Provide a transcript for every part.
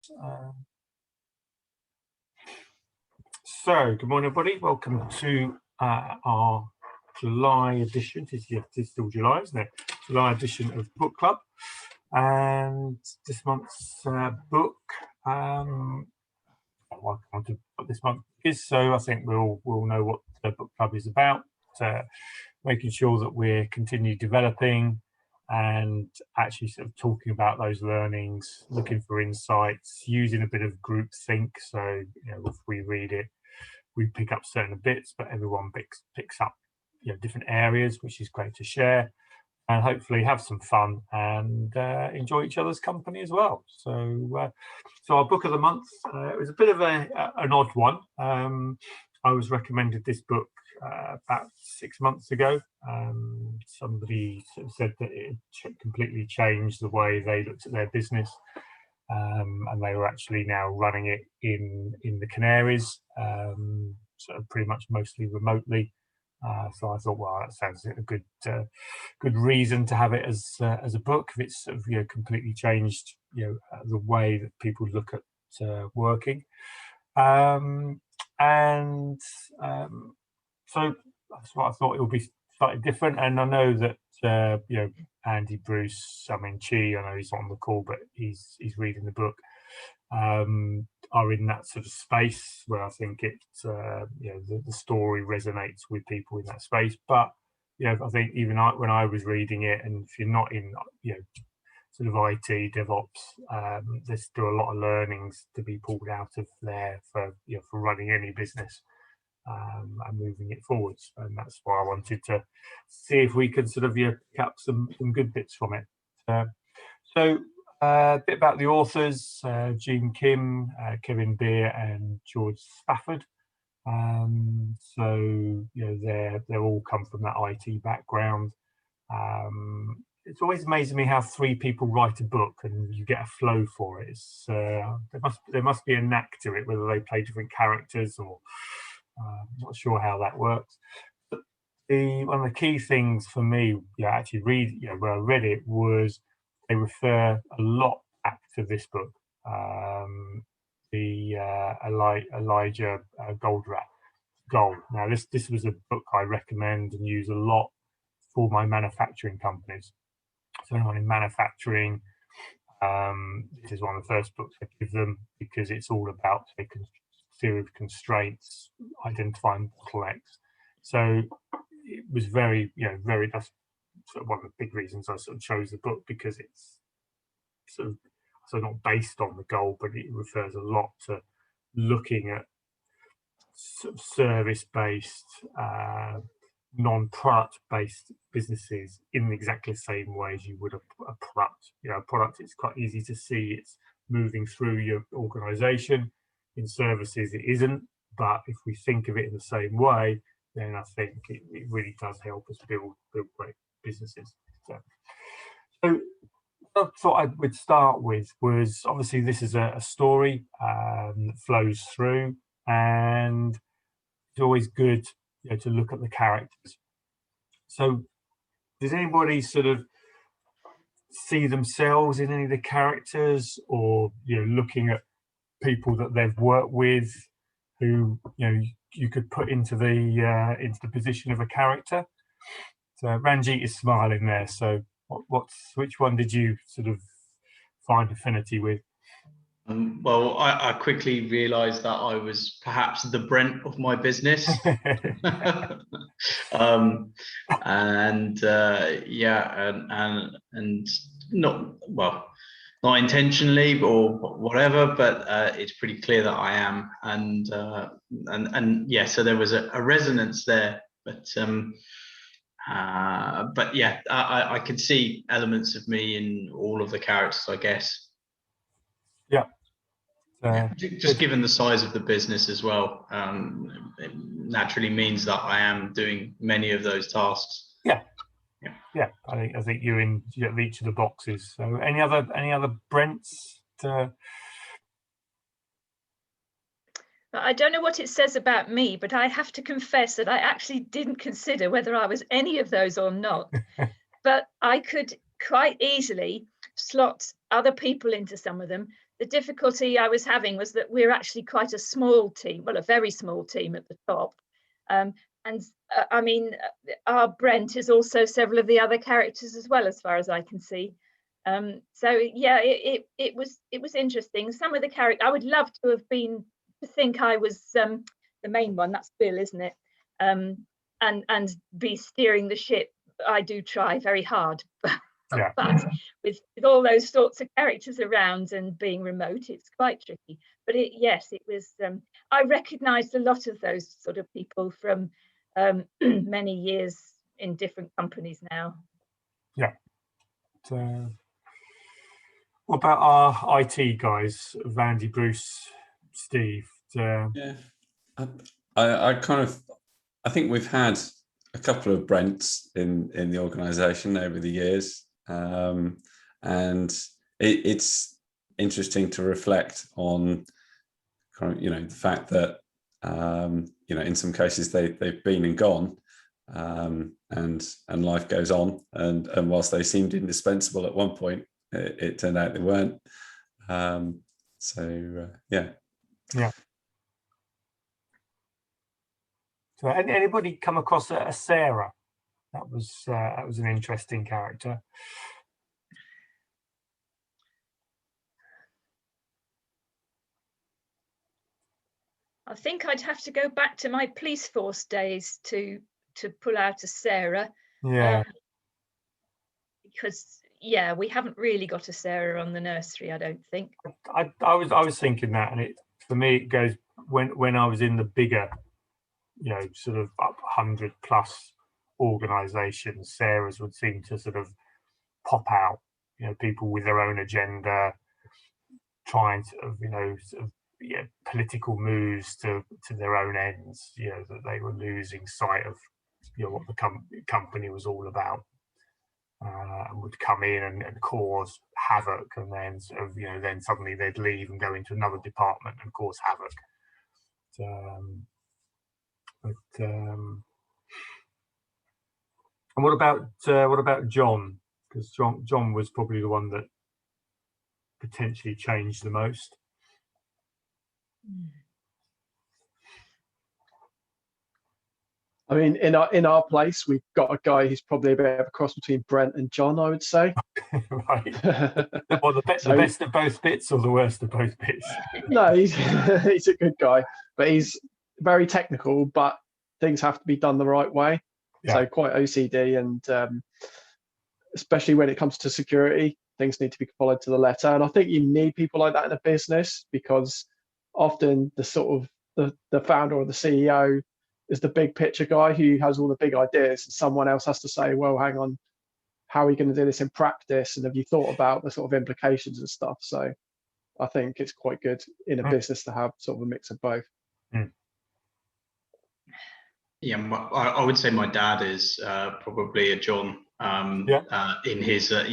So, good morning, everybody. Welcome to our July edition. This is still July, isn't it? July edition of Book Club. And this month's book, I want to put this month is, so I think we'll know what the Book Club is about, making sure that we're continually developing and actually sort of talking about those learnings, looking for insights, using a bit of group think. So, if we read it, we pick up certain bits, but everyone picks up different areas, which is great to share, and hopefully have some fun and enjoy each other's company as well. So, so our book of the month, it was a bit of an odd one. I was recommended this book about 6 months ago. Somebody sort of said that it completely changed the way they looked at their business. And they were actually now running it in the Canaries, so pretty much mostly remotely. So I thought, well, that sounds a good reason to have it as a book. If it's sort of completely changed the way that people look at working, and so that's what I thought. It would be slightly different, and I know that Andy Bruce, I know he's on the call, but he's reading the book, are in that sort of space where I think it the story resonates with people in that space. But I think even when I was reading it, and if you're not in sort of IT DevOps, there's still a lot of learnings to be pulled out of there for running any business. And moving it forwards, and that's why I wanted to see if we could sort of pick up some good bits from it. So a bit about the authors: Jean Kim, Kevin Beer, and George Spafford. So they're all come from that IT background. It's always amazing me how 3 people write a book and you get a flow for it. It's, there must be a knack to it, whether they play different characters or. I'm not sure how that works, but one of the key things for me, actually when I read it, was they refer a lot back to this book, the Elijah Goldratt. Gold. Now, this was a book I recommend and use a lot for my manufacturing companies. So anyone in manufacturing, this is one of the first books I give them, because it's all about theory of constraints, identifying bottlenecks. So it was very, that's sort of one of the big reasons I sort of chose the book, because it's sort of not based on the goal, but it refers a lot to looking at sort of service-based, non-product-based businesses in exactly the same way as you would a product. A product, it's quite easy to see it's moving through your organization. In services, it isn't, but if we think of it in the same way, then I think it really does help us build great businesses. So what I thought I would start with was, obviously this is a story that flows through, and it's always good to look at the characters. So does anybody sort of see themselves in any of the characters, or looking at people that they've worked with who you could put into the position of a character? So Ranjit is smiling there. So which one did you sort of find affinity with? Well, I quickly realised that I was perhaps the Brent of my business. And not intentionally or whatever, but it's pretty clear that I am, and yeah, so there was a resonance there, but yeah, I could see elements of me in all of the characters, I guess. Yeah. Just given the size of the business as well, it naturally means that I am doing many of those tasks. Yeah, I think you're in each of the boxes. So any other Brents? I don't know what it says about me, but I have to confess that I actually didn't consider whether I was any of those or not. But I could quite easily slot other people into some of them. the difficulty I was having was that we're actually quite a small team, well, a very small team at the top. I mean, our Brent is also several of the other characters as well, as far as I can see. So yeah, it was interesting. Some of the characters, I would love to have been, to think I was the main one. That's Bill, isn't it? And be steering the ship. I do try very hard, Yeah. but with all those sorts of characters around and being remote, it's quite tricky. But yes, it was. I recognised a lot of those sort of people from many years in different companies now. Yeah. What about our IT guys, Vandy, Bruce, Steve? Yeah, I think we've had a couple of Brents in the organisation over the years, and it's interesting to reflect on, the fact that in some cases they've been and gone, and life goes on, and whilst they seemed indispensable at one point, it turned out they weren't. Yeah. So anybody come across a Sarah? That was an interesting character. I think I'd have to go back to my police force days to pull out a Sarah. Yeah. Because yeah, we haven't really got a Sarah on the nursery, I don't think. I was thinking that, and for me it goes when I was in the bigger, sort of up 100+ organisations, Sarahs would seem to sort of pop out. People with their own agenda, trying to political moves to their own ends. That they were losing sight of what the company was all about. And would come in and cause havoc, and then sort of then suddenly they'd leave and go into another department and cause havoc. And what about John? Because John was probably the one that potentially changed the most. I mean, in our place, we've got a guy who's probably a bit of a cross between Brent and John, I would say. Right. Well, the best of both bits or the worst of both bits? No, he's a good guy, but he's very technical, but things have to be done the right way. Yeah. So quite OCD, and especially when it comes to security, things need to be followed to the letter. And I think you need people like that in a business, because often the sort of the founder or the CEO is the big picture guy who has all the big ideas, and someone else has to say, well, hang on, how are you going to do this in practice, and have you thought about the sort of implications and stuff? So I think it's quite good in a business to have sort of a mix of both. Yeah, I would say my dad is probably a John in his so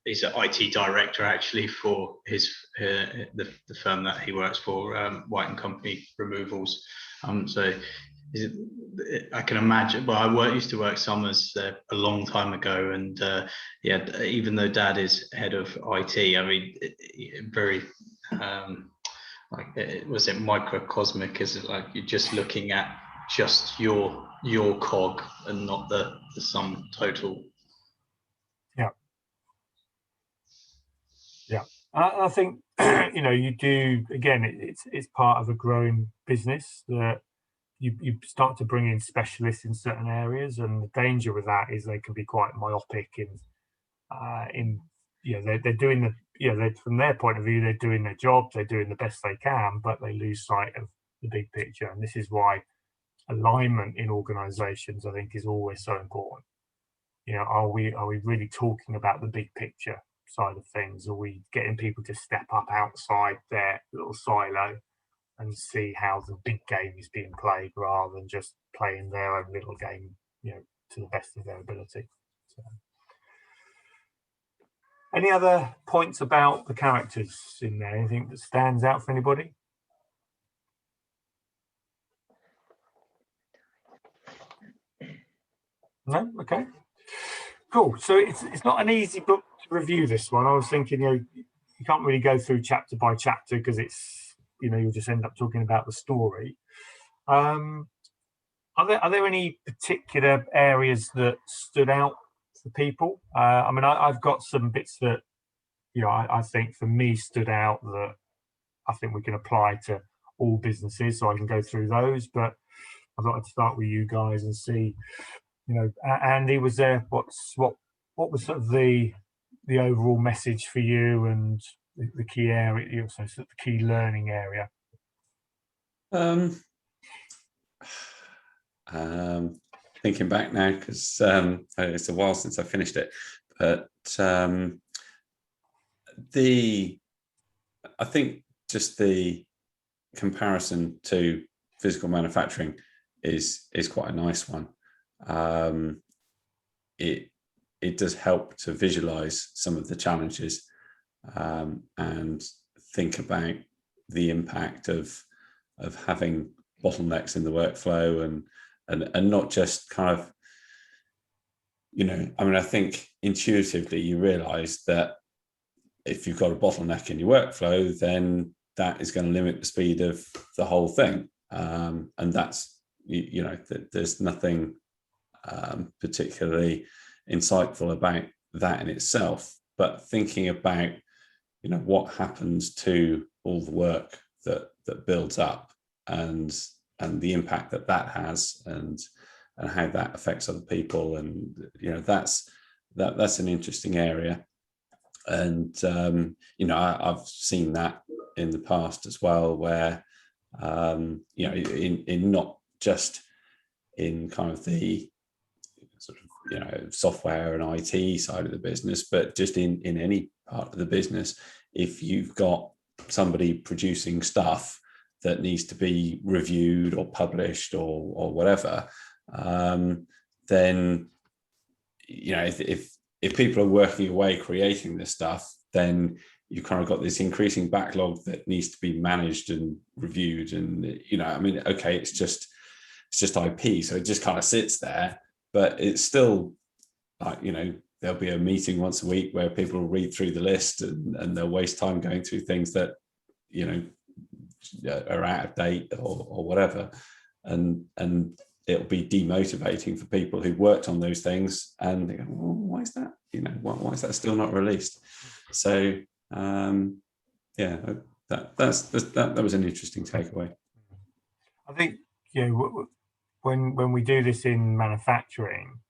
he's an IT director actually for his the firm that he works for, White and Company Removals. So I can imagine. Well, I used to work summers a long time ago, and even though Dad is head of IT, I mean, very was it microcosmic? Is it like you're just looking at just your cog and not the sum total? Yeah. I think you do, again, it's part of a growing business that you start to bring in specialists in certain areas, and the danger with that is they can be quite myopic they're doing from their point of view, they're doing their job, they're doing the best they can, but they lose sight of the big picture. And this is why alignment in organizations, I think, is always so important. Are we really talking about the big picture side of things? Are we getting people to step up outside their little silo and see how the big game is being played, rather than just playing their own little game, to the best of their ability? So, any other points about the characters in there? Anything that stands out for anybody? No? Okay. Cool. So it's not an easy book to review, this one. I was thinking, can't really go through chapter by chapter because it's, you'll just end up talking about the story. Are there any particular areas that stood out for people? I mean, I've got some bits that I think for me stood out that I think we can apply to all businesses, so I can go through those. But I thought I'd start with you guys and see, Andy was there. What was sort of the overall message for you and the key area, so the key learning area? Thinking back now, because it's a while since I finished it, but I think just the comparison to physical manufacturing is quite a nice one. It does help to visualize some of the challenges and think about the impact of having bottlenecks in the workflow and not just kind of, I mean, I think intuitively you realize that if you've got a bottleneck in your workflow, then that is going to limit the speed of the whole thing. And that's, there's nothing particularly insightful about that in itself, but thinking about, what happens to all the work that builds up and the impact that has and how that affects other people. And, that's an interesting area. And, I've seen that in the past as well, where, in not just in kind of the sort of, software and IT side of the business, but just in any part of the business, if you've got somebody producing stuff that needs to be reviewed or published or whatever, then, if people are working away creating this stuff, then you've kind of got this increasing backlog that needs to be managed and reviewed. And, I mean, okay, it's just IP, so it just kind of sits there, but it's still like, there'll be a meeting once a week where people will read through the list and they'll waste time going through things that, are out of date or whatever. And it'll be demotivating for people who worked on those things and they go, well, why is that? Why is that still not released? So that was an interesting takeaway. I think when we do this in manufacturing,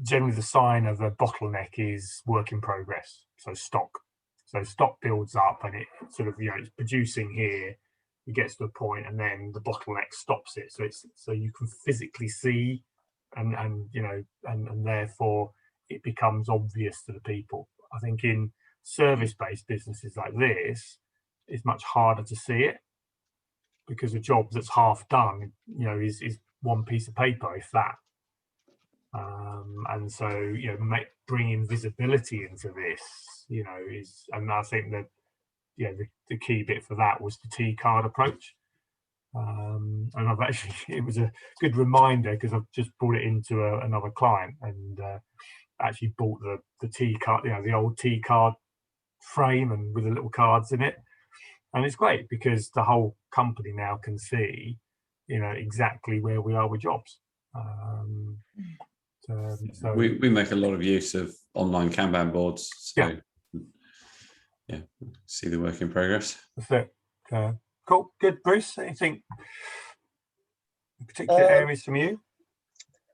generally the sign of a bottleneck is work in progress, so stock. So stock builds up and it sort of it's producing here. It gets to a point and then the bottleneck stops it. So you can physically see and therefore it becomes obvious to the people. I think in service-based businesses like this, it's much harder to see it because a job that's half done, is one piece of paper, if that. And so, bringing visibility into this, is, and I think that, the key bit for that was the T card approach. And I've actually, it was a good reminder because I've just brought it into another client and actually bought the T card, the old T card frame and with the little cards in it. And it's great because the whole company now can see, exactly where we are with jobs. So we make a lot of use of online Kanban boards. So yeah, see the work in progress. That's it. Cool, good. Bruce, anything particular areas from you?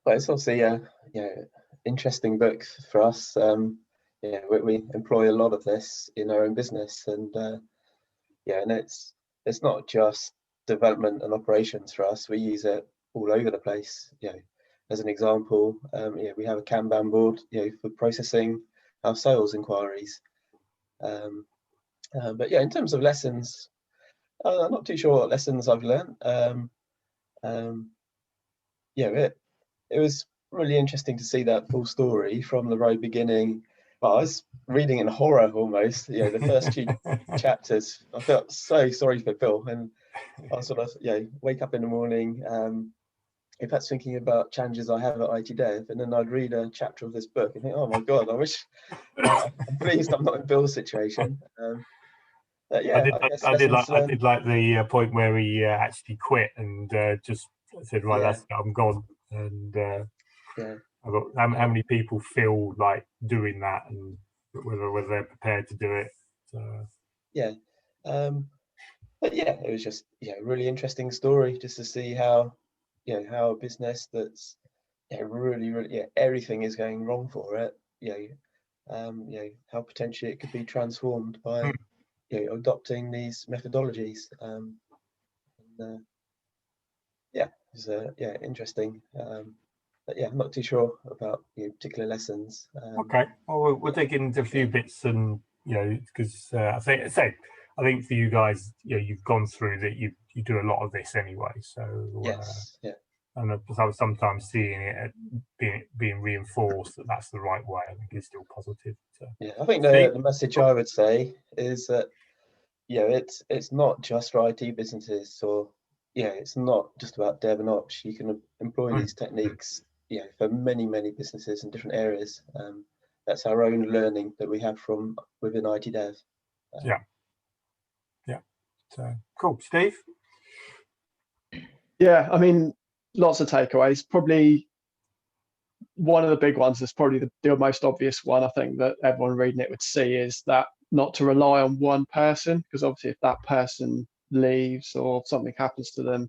Well, it's obviously interesting book for us. We employ a lot of this in our own business, and and it's not just development and operations for us. We use it all over the place. As an example, we have a Kanban board, for processing our sales inquiries. But in terms of lessons, I'm not too sure what lessons I've learned. It was really interesting to see that full story from the very beginning. Well, I was reading in horror almost. The first few chapters, I felt so sorry for Phil, and I sort of wake up in the morning. perhaps thinking about challenges I have at IT Dev, and then I'd read a chapter of this book and think, oh my God, I wish, I'm pleased I'm not in Bill's situation. Yeah, I did like the point where he actually quit and just said, right, Yeah. that's it, I'm gone. And yeah, I thought, how many people feel like doing that, and whether they're prepared to do it. So, yeah. But yeah, it was just a really interesting story just to see how how a business that's really everything is going wrong for it. How potentially it could be transformed by adopting these methodologies. It's interesting. But yeah, I'm not too sure about particular lessons. okay, well, we'll dig into a few bits, and because I think for you guys, you've gone through that. You do a lot of this anyway, so Yes, yeah. And I was sometimes seeing it being reinforced that that's the right way. I think is still positive. Yeah, I think the message I would say is that it's not just for IT businesses, or it's not just about dev and ops. You can employ these techniques for many businesses in different areas. That's our own learning that we have from within IT Dev. Yeah. So cool, Steve. Yeah, I mean, lots of takeaways. Probably one of the big ones is probably the most obvious one, I think, that everyone reading it would see, is that not to rely on one person, because obviously if that person leaves or something happens to them,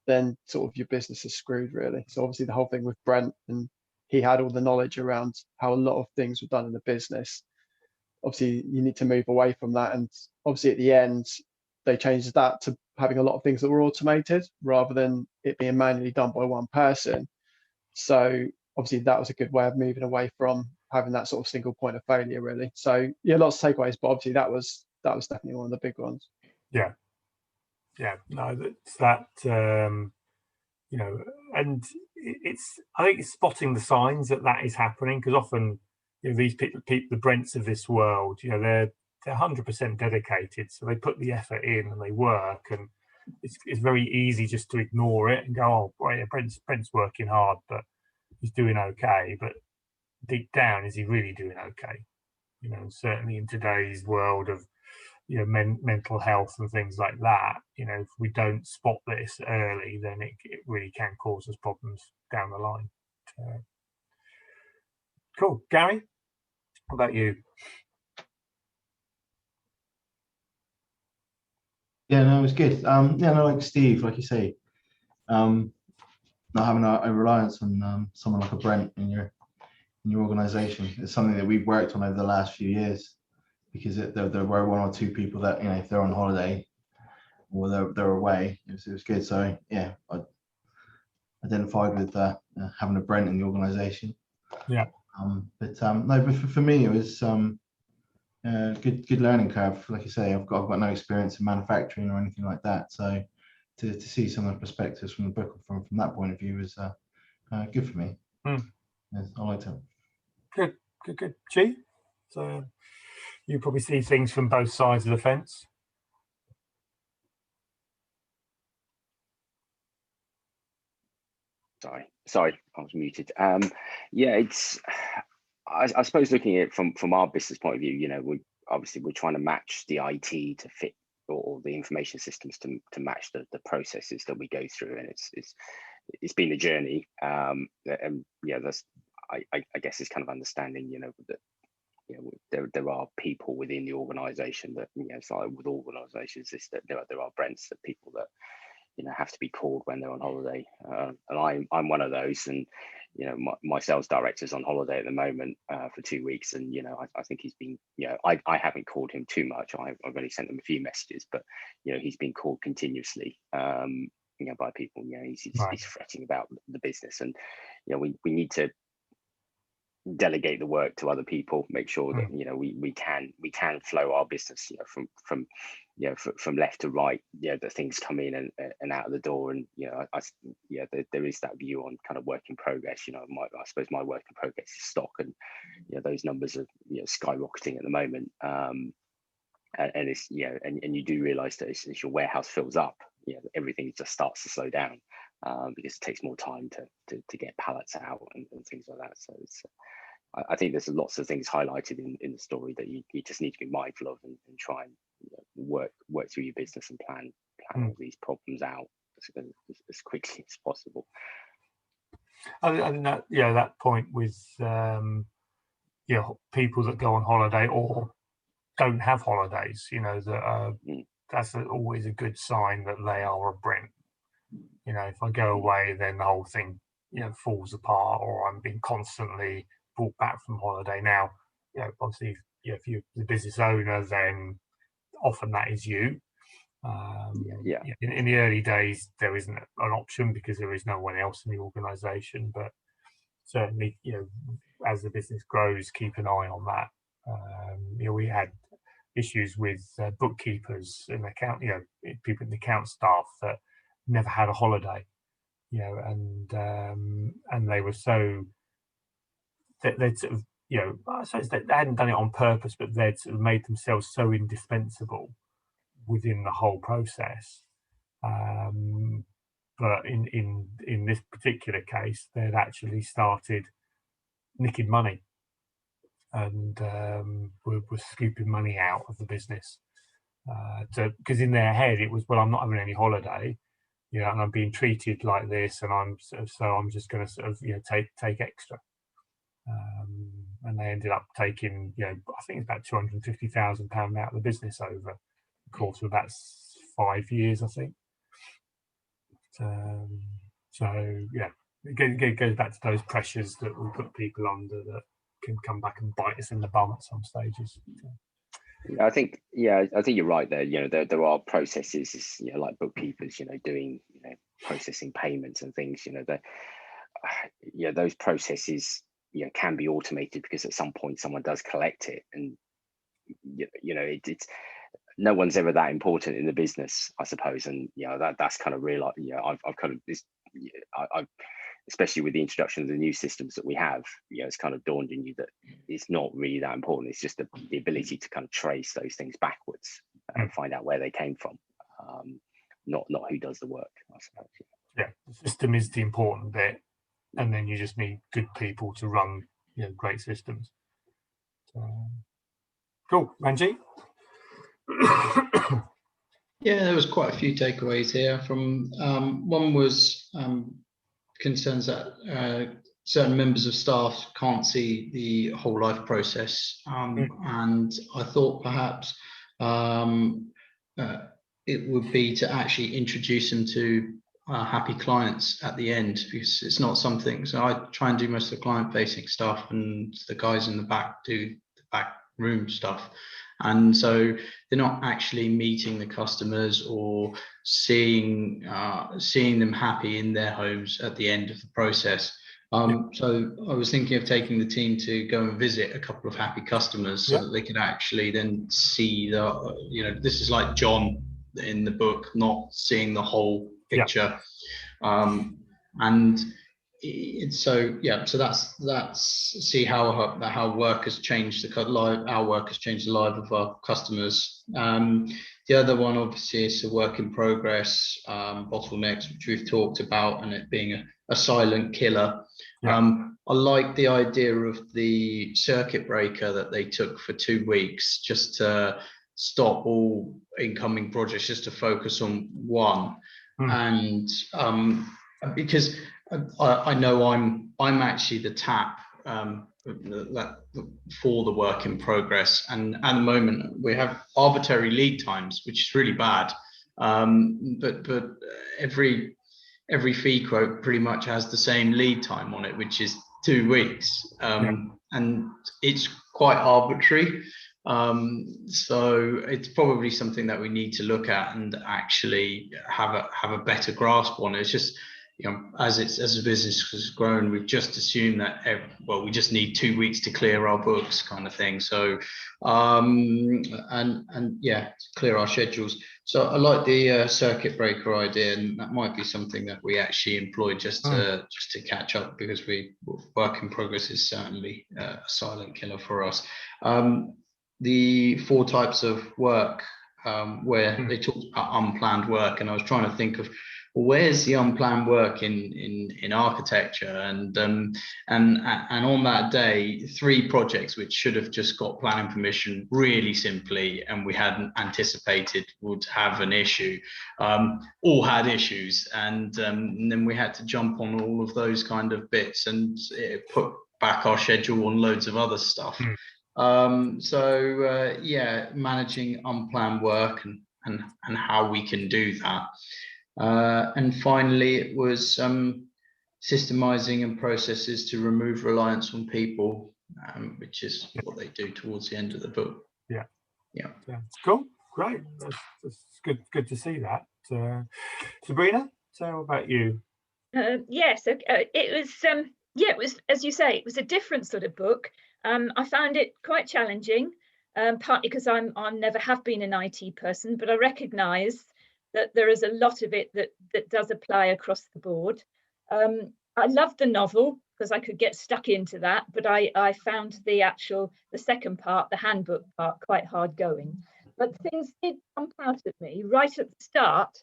then sort of your business is screwed, really. So obviously the whole thing with Brent, and he had all the knowledge around how a lot of things were done in the business. Obviously you need to move away from that, and obviously at the end they changed that to having a lot of things that were automated rather than it being manually done by one person. So obviously that was a good way of moving away from having that sort of single point of failure, really. So yeah, lots of takeaways, but obviously that was definitely one of the big ones. Yeah, no, that's that. And I think it's spotting the signs that is happening, because often these people, the Brents of this world, they're 100% dedicated, so they put the effort in and they work, and it's very easy just to ignore it and go, oh, boy, Brent's working hard, but he's doing okay. But deep down, is he really doing okay? Certainly in today's world of mental health and things like that, if we don't spot this early, then it really can cause us problems down the line. Cool. Gary, how about you? Yeah, no, it was good. Like Steve, like you say, not having a reliance on someone like a Brent in your organization is something that we've worked on over the last few years, because there were one or two people that if they're on holiday or they're away, it was good. So yeah, I identified with having a Brent in the organization. Yeah. But for me it was good learning curve. Like you say, I've got no experience in manufacturing or anything like that, so to see some of the perspectives from the book from that point of view was good for me. Yes, I liked it. Good. G, so you probably see things from both sides of the fence. Sorry, I was muted. It's I suppose looking at it from our business point of view, we're trying to match the IT to fit, or the information systems to match the processes that we go through, and it's been a journey. And that's I guess it's kind of understanding, that there are people within the organisation that it's like with organisations, that there are Brents, that people that have to be called when they're on holiday, and I'm one of those. And my sales director's on holiday at the moment for 2 weeks, and I think he's been I haven't called him too much. I've only sent him a few messages, but he's been called continuously by people. He's fretting about the business, and we need to delegate the work to other people, make sure that we can flow our business from left to right, that things come in and out of the door. And there is that view on kind of work in progress. I suppose my work in progress is stock, and those numbers are skyrocketing at the moment, and it's and you do realize that as your warehouse fills up, everything just starts to slow down. because it takes more time to get pallets out and things like that. So it's, I think there's lots of things highlighted in the story that you just need to be mindful of and try and work through your business and plan all these problems out as quickly as possible. I think that, yeah, that point with people that go on holiday or don't have holidays, that that's always a good sign that they are a Brent. If I go away, then the whole thing falls apart, or I'm being constantly brought back from holiday. Now, obviously, if you're the business owner, then often that is you. In the early days, there isn't an option because there is no one else in the organisation. But certainly, as the business grows, keep an eye on that. We had issues with bookkeepers and people in the account staff that never had a holiday, and they were so they'd sort of, I suppose they hadn't done it on purpose, but they'd sort of made themselves so indispensable within the whole process. But in this particular case, they'd actually started nicking money and were scooping money out of the business. Because in their head it was, well, I'm not having any holiday, and I'm being treated like this, and I'm just going to sort of take extra. And they ended up taking, I think it's about £250,000 out of the business over the course of about 5 years, I think. It goes back to those pressures that we put people under that can come back and bite us in the bum at some stages. I think you're right there. There are processes, like bookkeepers, doing, processing payments and things. Those processes, can be automated because at some point someone does collect it, and it's no one's ever that important in the business, I suppose. And that's kind of real. I've kind of this. I've especially with the introduction of the new systems that we have, it's kind of dawned on you that it's not really that important. It's just the ability to kind of trace those things backwards and find out where they came from, not who does the work, I suppose. Yeah, the system is the important bit, and then you just need good people to run, great systems. Cool, Ranjit. Yeah, there was quite a few takeaways here. From one was concerns that certain members of staff can't see the whole life process, and I thought perhaps it would be to actually introduce them to happy clients at the end, because it's not something. So I try and do most of the client-facing stuff, and the guys in the back do the back room stuff. And so they're not actually meeting the customers or seeing them happy in their homes at the end of the process. So I was thinking of taking the team to go and visit a couple of happy customers so that they could actually then see this is like John in the book, not seeing the whole picture. And so that's see how work has changed our work has changed the life of our customers. The other one obviously is a work in progress, bottlenecks, which we've talked about, and it being a silent killer. I like the idea of the circuit breaker that they took for 2 weeks, just to stop all incoming projects, just to focus on one. And because I know I'm actually the tap for the work in progress, and at the moment we have arbitrary lead times, which is really bad. But every fee quote pretty much has the same lead time on it, which is 2 weeks, and it's quite arbitrary. So it's probably something that we need to look at and actually have a better grasp on. It's just, as the business has grown, we've just assumed that we just need 2 weeks to clear our books, kind of thing. So clear our schedules. So I like the circuit breaker idea, and that might be something that we actually employ just to catch up, because work in progress is certainly a silent killer for us. The 4 types of work, where they talked about unplanned work, and I was trying to think of where's the unplanned work in architecture? And on that day, 3 projects which should have just got planning permission really simply, and we hadn't anticipated would have an issue, all had issues, and then we had to jump on all of those kind of bits and put back our schedule on loads of other stuff. Yeah, managing unplanned work and how we can do that. And finally, it was systemizing and processes to remove reliance on people, which is what they do towards the end of the book. Yeah. Yeah. Cool. Great. That's good to see that. Sabrina, so what about you? Yes, it was, as you say, it was a different sort of book. I found it quite challenging, partly because I never have been an IT person, but I recognise that there is a lot of it that does apply across the board. I loved the novel because I could get stuck into that, but I found the second part, the handbook part, quite hard going. But things did jump out at me right at the start.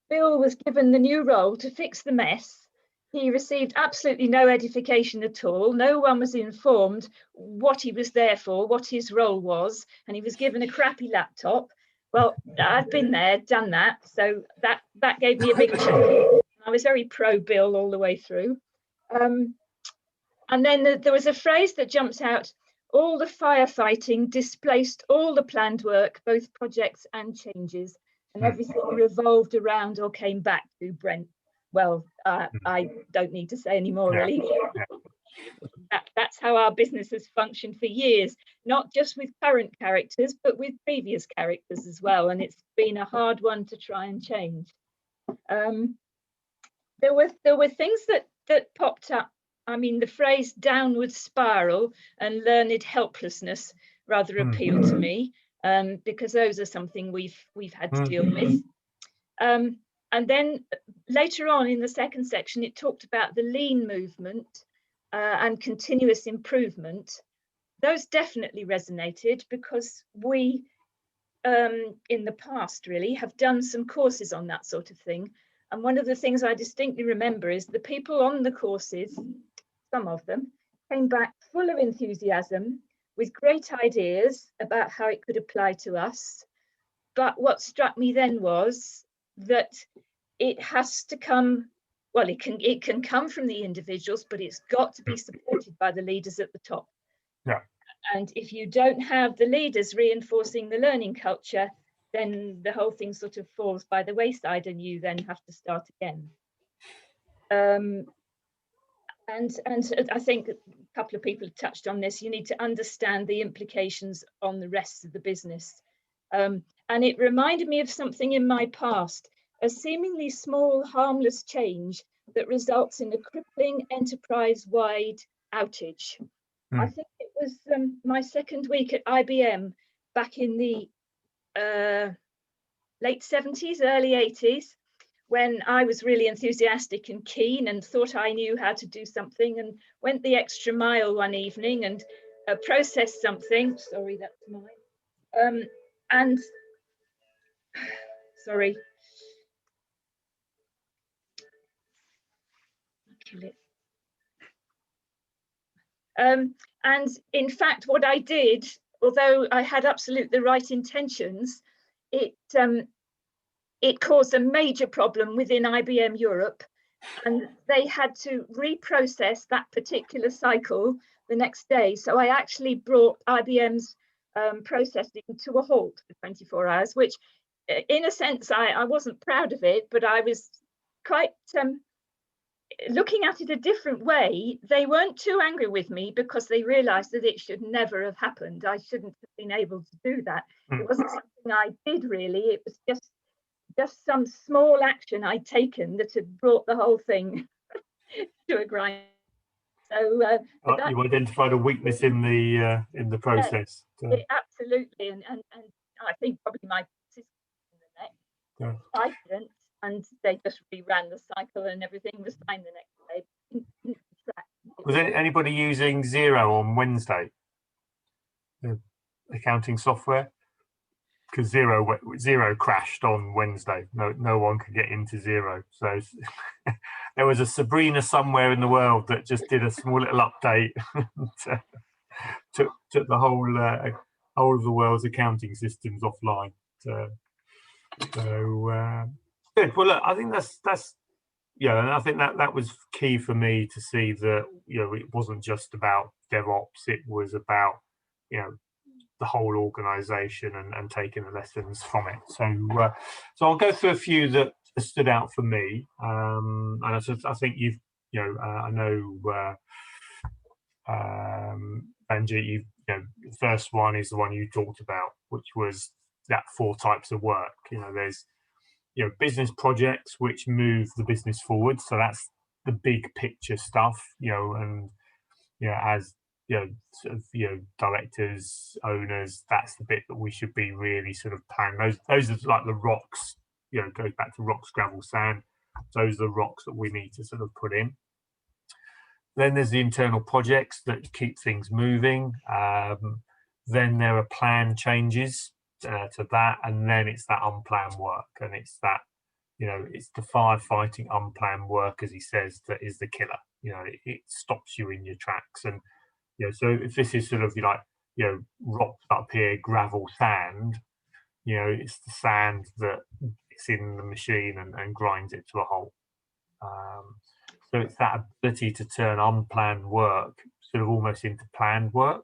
Bill was given the new role to fix the mess. He received absolutely no edification at all. No one was informed what he was there for, what his role was, and he was given a crappy laptop. Well, I've been there, done that, so that gave me a big chuckle. I was very pro Bill all the way through. And then there was a phrase that jumps out: all the firefighting displaced all the planned work, both projects and changes, and everything revolved around or came back to Brent. Well, I don't need to say any more, really. That's how our business has functioned for years, not just with current characters, but with previous characters as well. And it's been a hard one to try and change. There were things that popped up. I mean, the phrase downward spiral and learned helplessness rather appealed to me, because those are something we've had to deal with. And then later on in the second section, it talked about the lean movement and continuous improvement. Those definitely resonated because we, in the past really, have done some courses on that sort of thing. And one of the things I distinctly remember is the people on the courses, some of them, came back full of enthusiasm with great ideas about how it could apply to us. But what struck me then was that it has to come, well, it can come from the individuals, but it's got to be supported by the leaders at the top. Yeah. And if you don't have the leaders reinforcing the learning culture, then the whole thing sort of falls by the wayside and you then have to start again. And I think a couple of people have touched on this. You need to understand the implications on the rest of the business. And it reminded me of something in my past, a seemingly small, harmless change that results in a crippling enterprise-wide outage. I think it was my second week at IBM back in the late 70s, early 80s, when I was really enthusiastic and keen and thought I knew how to do something and went the extra mile one evening and processed something. Sorry, that's mine. And sorry. And in fact, what I did, although I had absolutely the right intentions, it caused a major problem within IBM Europe, and they had to reprocess that particular cycle the next day. So I actually brought IBM's processing to a halt for 24 hours, which in a sense, I wasn't proud of it, but I was quite looking at it a different way. They weren't too angry with me because they realized that it should never have happened. I shouldn't have been able to do that. It wasn't something I did really. It was just some small action I'd taken that had brought the whole thing to a grind. So you identified a weakness in the process. Absolutely, and I think probably my system in the neck. I didn't, and they just reran the cycle, and everything was fine the next day. Was anybody using Xero on Wednesday? The accounting software? because zero crashed on Wednesday. No one could get into zero. So there was a Sabrina somewhere in the world that just did a small little update, took the whole of the world's accounting systems offline. So good. Well, look, I think that's yeah, and I think that was key for me to see that, you know, it wasn't just about DevOps. It was about, you know, the whole organization and taking the lessons from it. So I'll go through a few that stood out for me. And I think you've, you know, I know Benji, you know, the first one is the one you talked about, which was that 4 types of work. You know, there's, you know, business projects which move the business forward. So that's the big picture stuff, you know, and, you know, as, you know, sort of, you know, directors, owners, that's the bit that we should be really sort of planning. Those are like the rocks, you know, goes back to rocks, gravel, sand. Those are the rocks that we need to sort of put in. Then there's the internal projects that keep things moving. Then there are planned changes to that, and then it's that unplanned work, and it's that, you know, it's the firefighting unplanned work, as he says, that is the killer. You know, it stops you in your tracks. And, you know, so if this is sort of like, you know, rocks up here, gravel, sand, you know, it's the sand that is in the machine and grinds it to a halt. So it's that ability to turn unplanned work sort of almost into planned work.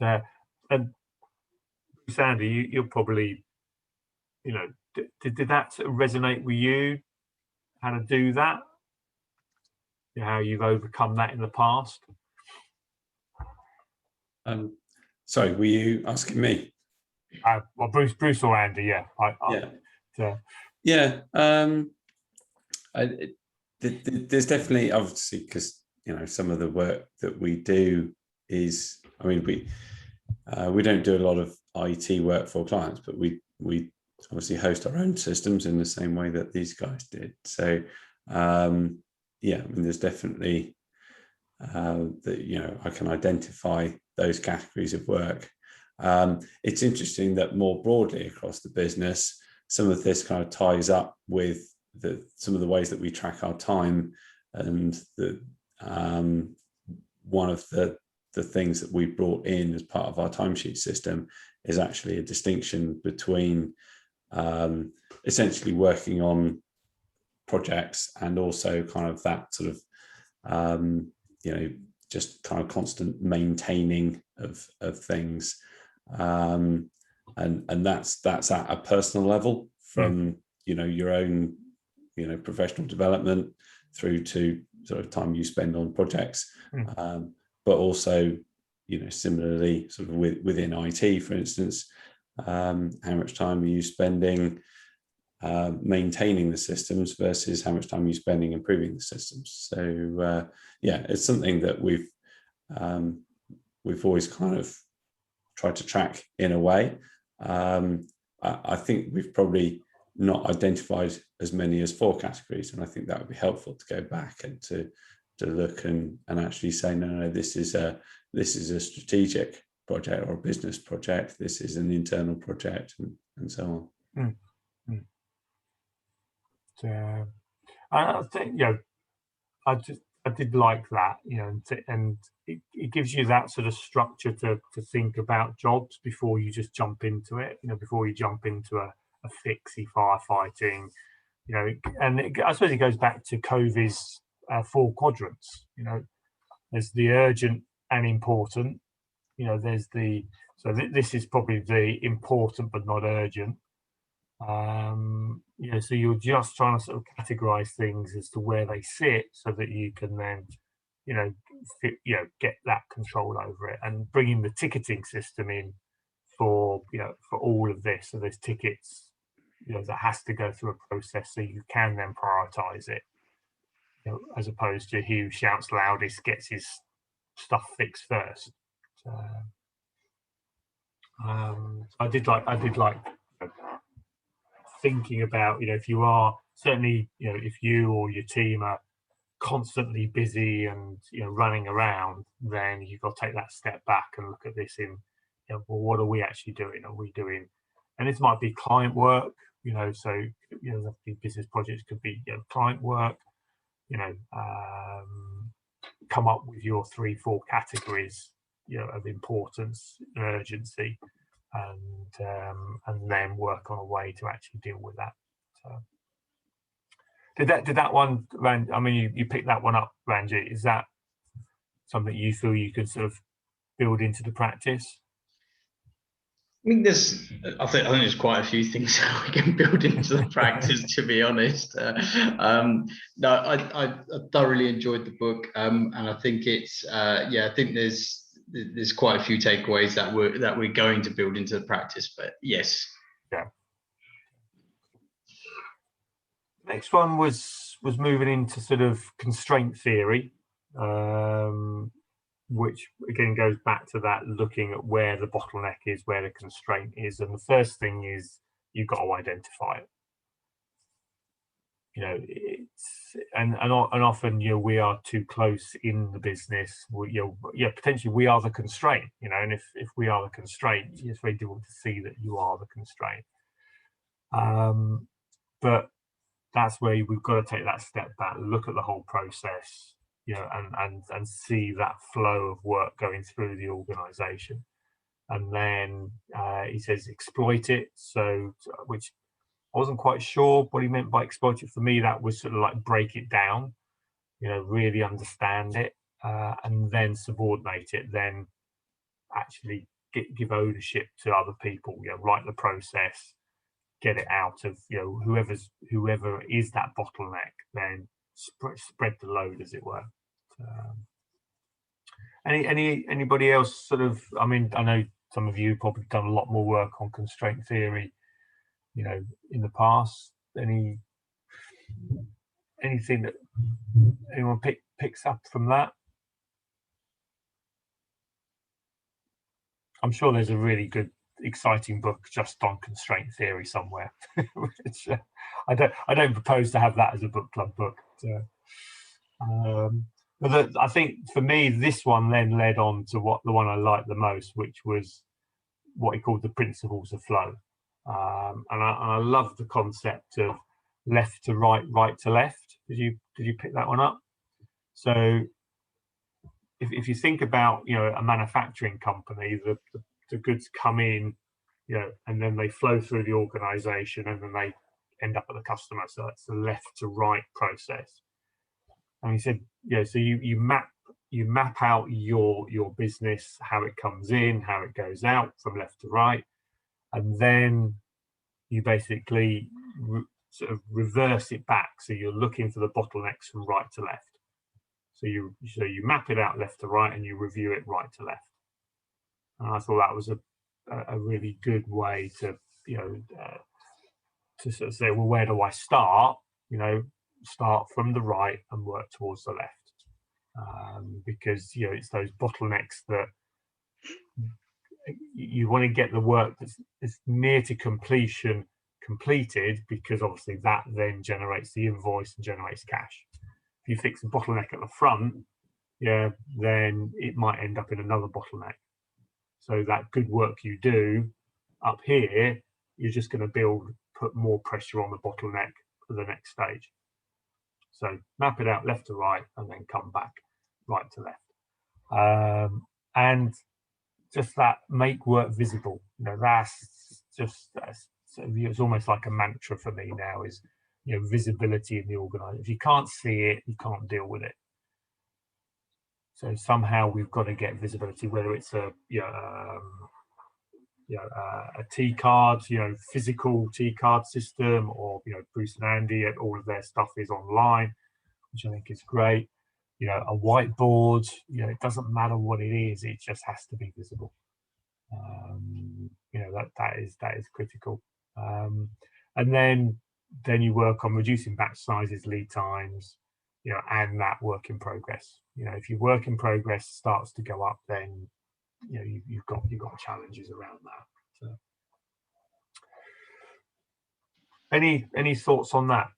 And Sandy, you're probably, you know, did that sort of resonate with you? How to do that? You know, how you've overcome that in the past? Sorry, were you asking me? Well, Bruce or Andy, yeah. There's definitely, obviously, because, you know, some of the work that we do is, I mean, we don't do a lot of IT work for clients, but we obviously host our own systems in the same way that these guys did. So yeah, I mean, there's definitely that, you know, I can identify those categories of work. It's interesting that more broadly across the business, some of this kind of ties up with some of the ways that we track our time, and one of the things that we brought in as part of our timesheet system is actually a distinction between essentially working on projects and also kind of that sort of you know, just kind of constant maintaining of things, and that's at a personal level, from you know, your own, you know, professional development through to sort of time you spend on projects, but also, you know, similarly sort of within IT, for instance, how much time are you spending maintaining the systems versus how much time you're spending improving the systems. So yeah, it's something that we've always kind of tried to track in a way. I think we've probably not identified as many as 4 categories, and I think that would be helpful to go back and to look and actually say, no, this is a strategic project or a business project, this is an internal project, and so on. I think, you know, I did like that, you know, and it gives you that sort of structure to think about jobs before you just jump into it, you know, before you jump into a fixie firefighting, you know, and I suppose it goes back to Covey's 4 quadrants. You know, there's the urgent and important, you know, there's this is probably the important but not urgent. You know, so you're just trying to sort of categorize things as to where they sit, so that you can then, you know, get that control over it, and bringing the ticketing system in for, you know, for all of this. So there's tickets, you know, that has to go through a process, so you can then prioritize it, you know, as opposed to who shouts loudest gets his stuff fixed first. So, I did like thinking about, you know, if you are certainly, you know, if you or your team are constantly busy and, you know, running around, then you've got to take that step back and look at this in, you know, well, what are we actually doing? Are we doing, and this might be client work, so the business projects could be client work, come up with your 3-4 categories of importance and urgency, and then work on a way to actually deal with that. So did that one, I mean, you picked that one up, Ranjit. Is that something you feel you could sort of build into the practice? I think I think there's quite a few things that we can build into the practice, to be honest. No, I thoroughly enjoyed the book, and I think it's I think there's quite a few takeaways that we're going to build into the practice. But yes. Yeah. Next one was moving into sort of constraint theory, which again goes back to that, looking at where the bottleneck is, where the constraint is, and the first thing is you've got to identify it. And often we are too close in the business. Potentially we are the constraint. And if we are the constraint, it's very difficult to see that you are the constraint. But that's where we've got to take that step back, look at the whole process, and see that flow of work going through the organization. And then he says exploit it. So, which I wasn't quite sure what he meant by exploit it. For me, that was sort of like break it down, really understand it, and then subordinate it, then actually give ownership to other people, write the process, get it out of whoever is that bottleneck, then spread the load, as it were. Anybody else sort of, I mean, I know some of you probably done a lot more work on constraint theory, in the past. Anything that anyone picks up from that? I'm sure there's a really good, exciting book just on constraint theory somewhere, which I don't propose to have that as a book club book. But I think for me, this one then led on to the one I liked the most, which was what he called the principles of flow. And I love the concept of left to right, right to left. Did you pick that one up? So if you think about a manufacturing company, the goods come in, and then they flow through the organization, and then they end up at the customer. So it's the left to right process. And he said, so you map out your business, how it comes in, how it goes out from left to right, and then you basically sort of reverse it back. So you're looking for the bottlenecks from right to left. So you map it out left to right, and you review it right to left. And I thought that was a really good way to to sort of say, well, where do I start? Start from the right and work towards the left, because it's those bottlenecks that you want to get the work that's near to completion completed, because obviously that then generates the invoice and generates cash. If you fix a bottleneck at the front, then it might end up in another bottleneck. So that good work you do up here, you're just going to put more pressure on the bottleneck for the next stage. So map it out left to right, and then come back right to left. And just that, make work visible. It's almost like a mantra for me now, is visibility in the organization. If you can't see it, you can't deal with it. So somehow we've got to get visibility, whether it's a T card, physical T card system, or Bruce and Andy, all of their stuff is online, which I think is great. A whiteboard, it doesn't matter what it is, it just has to be visible. That is critical. And then you work on reducing batch sizes, lead times, and that work in progress. If your work in progress starts to go up, then you've got challenges around that. So, any thoughts on that?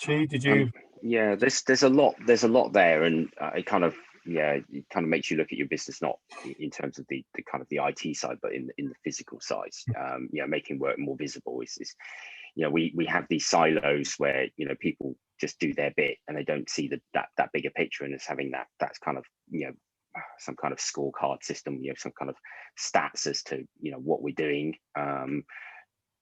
Chi, did you? Yeah, there's a lot there, and it kind of yeah, it kind of makes you look at your business not in terms of the kind of the IT side, but in the physical side. You know, making work more visible is you know, we have these silos where, you know, people just do their bit and they don't see that bigger picture, and it's having that's kind of, you know, some kind of scorecard system, you know, some kind of stats as to, you know, what we're doing.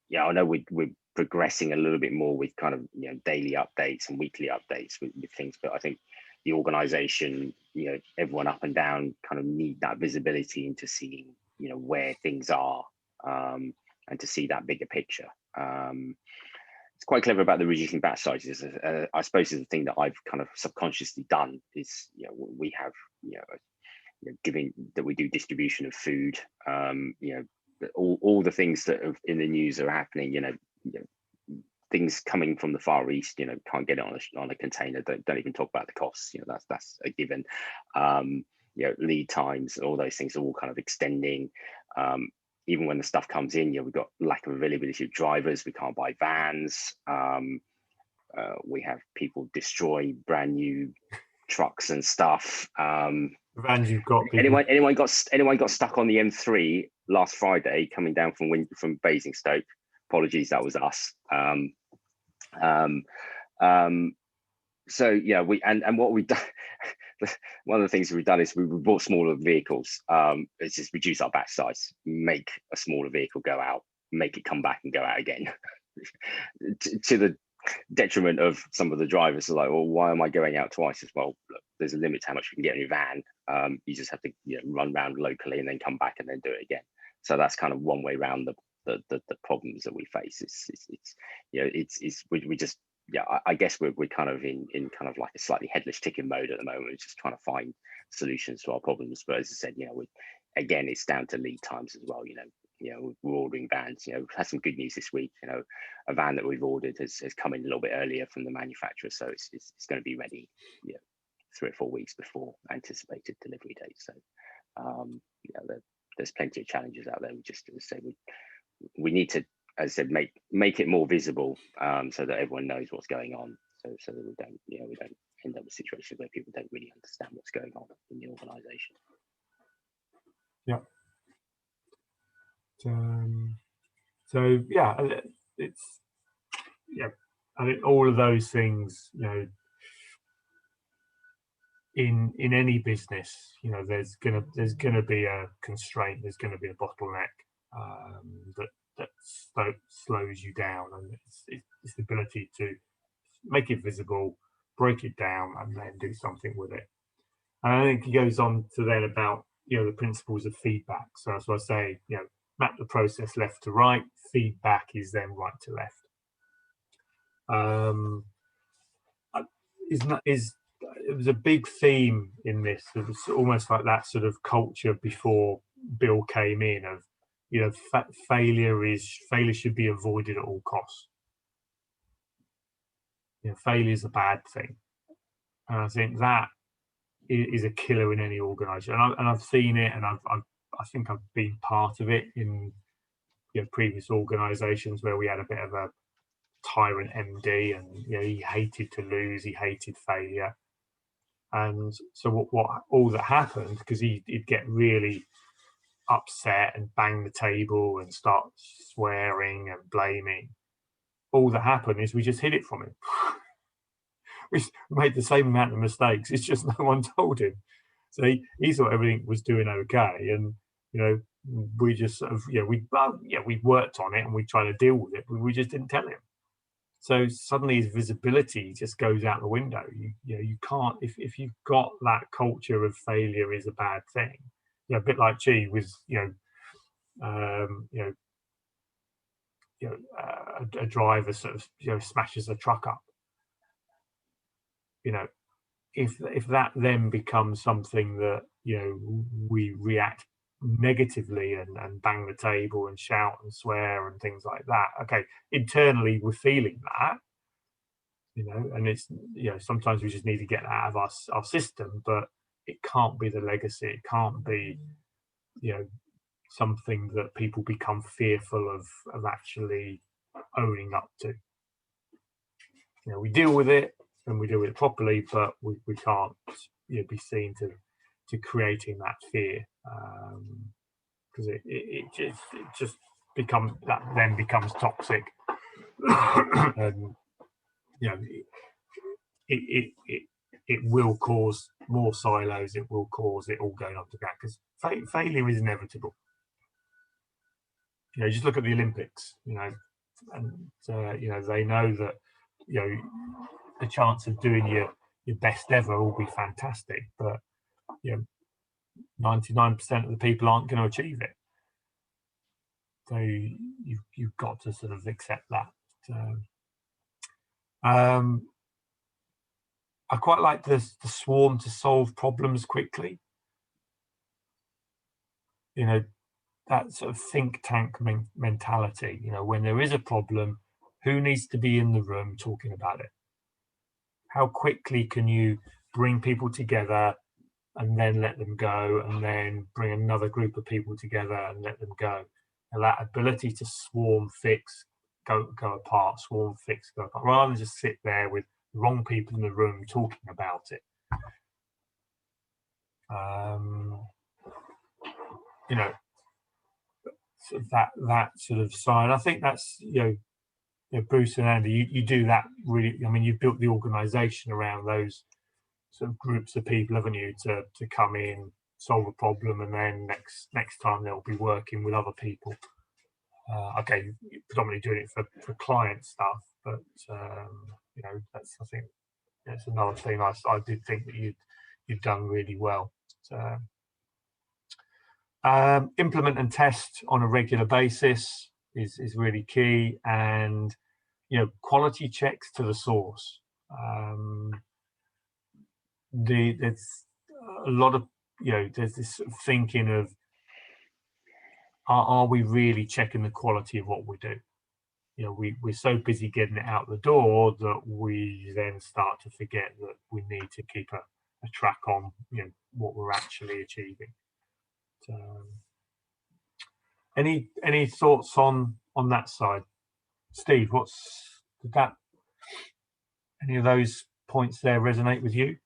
Yeah, I know we're progressing a little bit more with kind of, you know, daily updates and weekly updates with things, but I think the organization, you know, everyone up and down kind of need that visibility into seeing, you know, where things are, and to see that bigger picture. It's quite clever about the reducing batch sizes. I suppose is the thing that I've kind of subconsciously done is, you know, we have, you know, given that we do distribution of food, you know, all the things that are in the news are happening, you know, things coming from the Far East, you know, can't get it on a container. Don't even talk about the costs. You know, that's a given. You know, lead times, all those things are all kind of extending. Even when the stuff comes in, you know, we've got lack of availability of drivers. We can't buy vans. We have people destroy brand new trucks and stuff. The vans you've got. Anyone got stuck on the M3 last Friday coming down from Basingstoke? Apologies, that was us. So yeah, what we've done, one of the things we've done is we bought smaller vehicles. It's just reduce our batch size, make a smaller vehicle go out, make it come back and go out again, to the detriment of some of the drivers. Are like, well, why am I going out twice? As well, look, there's a limit to how much you can get in your van. You just have to, you know, run around locally and then come back and then do it again. So that's kind of one way around the problems that we face. It's you know, we just, yeah, I guess we're kind of in kind of like a slightly headless chicken mode at the moment. We're just trying to find solutions to our problems. But as I said, you know, again, it's down to lead times as well. You know, we're ordering vans. You know, we've had some good news this week. You know, a van that we've ordered has come in a little bit earlier from the manufacturer, so it's going to be ready, you know, 3 or 4 weeks before anticipated delivery date. So, yeah, there's plenty of challenges out there. We just, as I say, we need to, as I said, make it more visible, so that everyone knows what's going on, so that we don't end up with situations where people don't really understand what's going on in the organisation. Yeah. So yeah, it's, yeah, I think all of those things, you know, in any business, you know, there's gonna be a constraint, there's gonna be a bottleneck that slows you down, and it's the ability to make it visible, break it down, and then do something with it. And I think he goes on to then about, you know, the principles of feedback. So as I say, you know, map the process left to right, feedback is then right to left. It was a big theme in this. It was almost like that sort of culture before Bill came in of, you know, failure should be avoided at all costs. You know, failure is a bad thing, and I think that is a killer in any organisation. And I've seen it, and I think I've been part of it in, you know, previous organisations where we had a bit of a tyrant MD, and, you know, he hated to lose, he hated failure. And so what all that happened, because he'd get really upset and bang the table and start swearing and blaming, all that happened is we just hid it from him. We made the same amount of mistakes, it's just no one told him. So he thought everything was doing okay, and, you know, we just sort of, you know, we worked on it and we tried to deal with it, but we just didn't tell him. So suddenly his visibility just goes out the window. You know, you can't, if you've got that culture of failure is a bad thing, you know, a bit like G with, you know, a driver sort of, you know, smashes a truck up. You know, if that then becomes something that, you know, we react negatively and bang the table and shout and swear and things like that, okay, internally we're feeling that, you know, and it's, you know, sometimes we just need to get that out of our system, but it can't be the legacy, it can't be, you know, something that people become fearful of actually owning up to. You know, we deal with it and we deal with it properly, but we can't, you know, be seen to creating that fear, because it just becomes toxic. And you know, it will cause more silos. It will cause it all going up to ground, because failure is inevitable. You know, just look at the Olympics. You know, and you know, they know that, you know, the chance of doing your best ever will be fantastic, but you know, 99% of the people aren't going to achieve it. So you've got to sort of accept that. I quite like the swarm to solve problems quickly. You know, that sort of think tank mentality. You know, when there is a problem, who needs to be in the room talking about it? How quickly can you bring people together and then let them go, and then bring another group of people together and let them go? And that ability to swarm, fix, go apart, swarm, fix, go apart, rather than just sit there with the wrong people in the room talking about it. You know, sort of that sort of side. I think that's, you know, Bruce and Andy, you do that really. I mean, you've built the organisation around those sort of groups of people, haven't you, to come in, solve a problem, and then next time they'll be working with other people. Okay, you're predominantly doing it for client stuff, but you know, I think that's another thing I did think that you've done really well. So, implement and test on a regular basis is really key, and you know, quality checks to the source. There's a lot of, you know, there's this sort of thinking of, are we really checking the quality of what we do? You know, we're so busy getting it out the door that we then start to forget that we need to keep a track on, you know, what we're actually achieving. So, any thoughts on that side, Steve? Any of those points there resonate with you?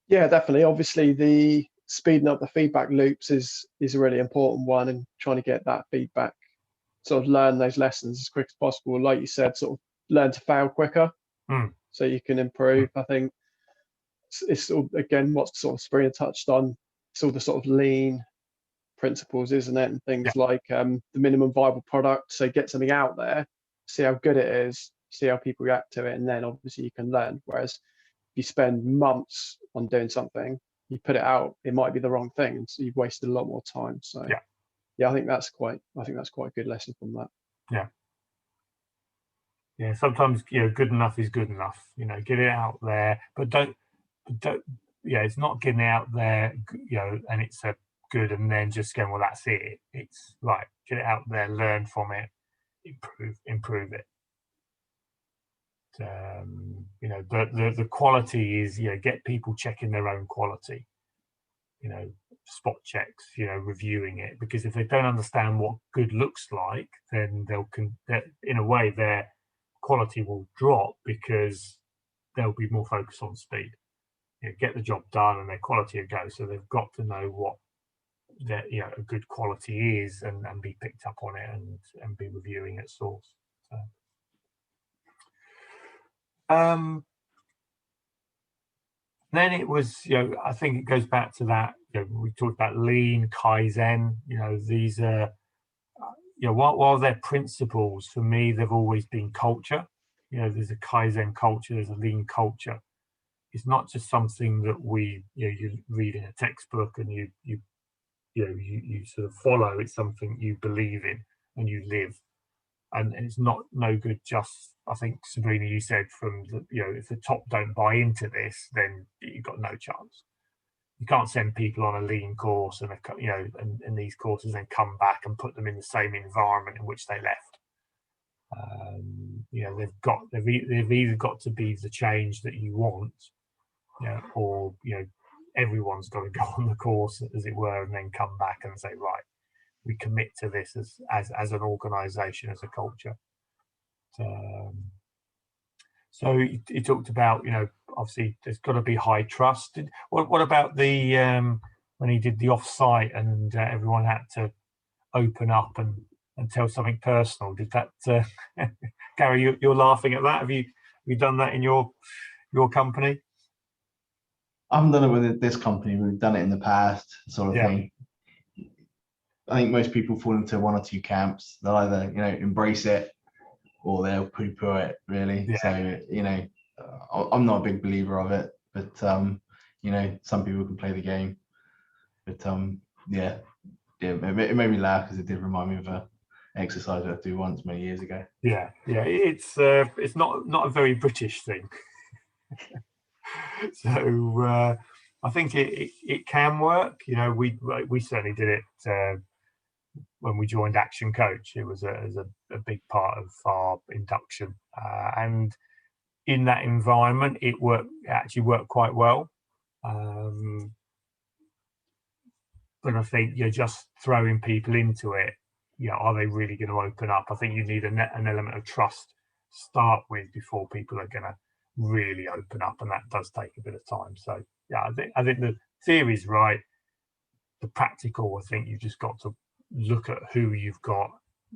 Yeah, definitely. Obviously, the speeding up the feedback loops is a really important one, and trying to get that feedback, sort of learn those lessons as quick as possible. Like you said, sort of learn to fail quicker, so you can improve. I think it's sort of, again, what sort of Sabrina touched on. It's all the sort of lean principles, isn't it? And things like the minimum viable product. So get something out there, see how good it is, see how people react to it, and then obviously you can learn. Whereas if you spend months on doing something, you put it out, it might be the wrong thing, and so you've wasted a lot more time. So yeah, I think that's quite a good lesson from that. Yeah, sometimes, you know, good enough is good enough. You know, get it out there, but don't yeah, it's not getting it out there, you know, and it's a good, and then just going, well, that's it. It's right, get it out there, learn from it, improve it. You know, but the quality is, you know, get people checking their own quality, you know, spot checks, you know, reviewing it, because if they don't understand what good looks like, then in a way their quality will drop, because they'll be more focused on speed. You know, get the job done, and their quality will go. So they've got to know what that, you know, a good quality is, and be picked up on it, and be reviewing at source. So, then it was, you know, I think it goes back to that, you know, we talked about lean, Kaizen. You know, these are, you know, while they're principles, for me, they've always been culture. You know, there's a Kaizen culture, there's a lean culture. It's not just something that you know, you read in a textbook and you sort of follow. It's something you believe in and you live. And it's no good just, I think, Sabrina, you said, from the, you know, if the top don't buy into this, then you've got no chance. You can't send people on a lean course and you know, and these courses, and come back and put them in the same environment in which they left. You know, they've either got to be the change that you want, you know, or, you know, everyone's got to go on the course, as it were, and then come back and say, right, we commit to this as an organisation, as a culture. So you talked about, obviously there's got to be high trust. What about the when he did the off-site and everyone had to open up and tell something personal? Did that, Gary? You're laughing at that. Have you done that in your company? I haven't done it with this company. We've done it in the past, sort of thing. I think most people fall into one or two camps. They'll either, embrace it, or they'll poo-poo it, really. Yeah. So, I'm not a big believer of it, but some people can play the game. But it made me laugh because it did remind me of an exercise I had to do once many years ago. Yeah, it's not a very British thing. So I think it can work. We certainly did it when we joined Action Coach. It was a big part of our induction, and in that environment, it actually worked quite well. But I think you're just throwing people into it. Are they really going to open up? I think you need an element of trust to start with before people are going to really open up, and that does take a bit of time. So yeah, I think the theory's right. The practical, I think you've just got to look at who you've got,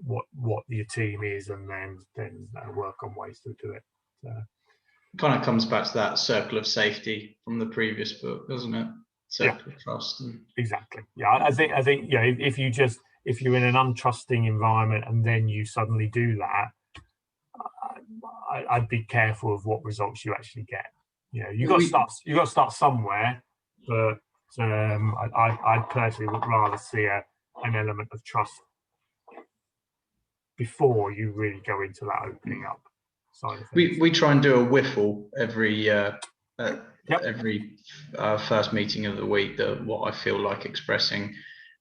what your team is, and then work on ways to do it. Kind of comes back to that circle of safety from the previous book, doesn't it? Circle of trust. Exactly. Yeah, I think if you're in an untrusting environment and then you suddenly do that, I'd be careful of what results you actually get. You got to start somewhere, but I personally would rather see an element of trust before you really go into that opening up side of things. We try and do a whiffle every every first meeting of the week, what I feel like expressing,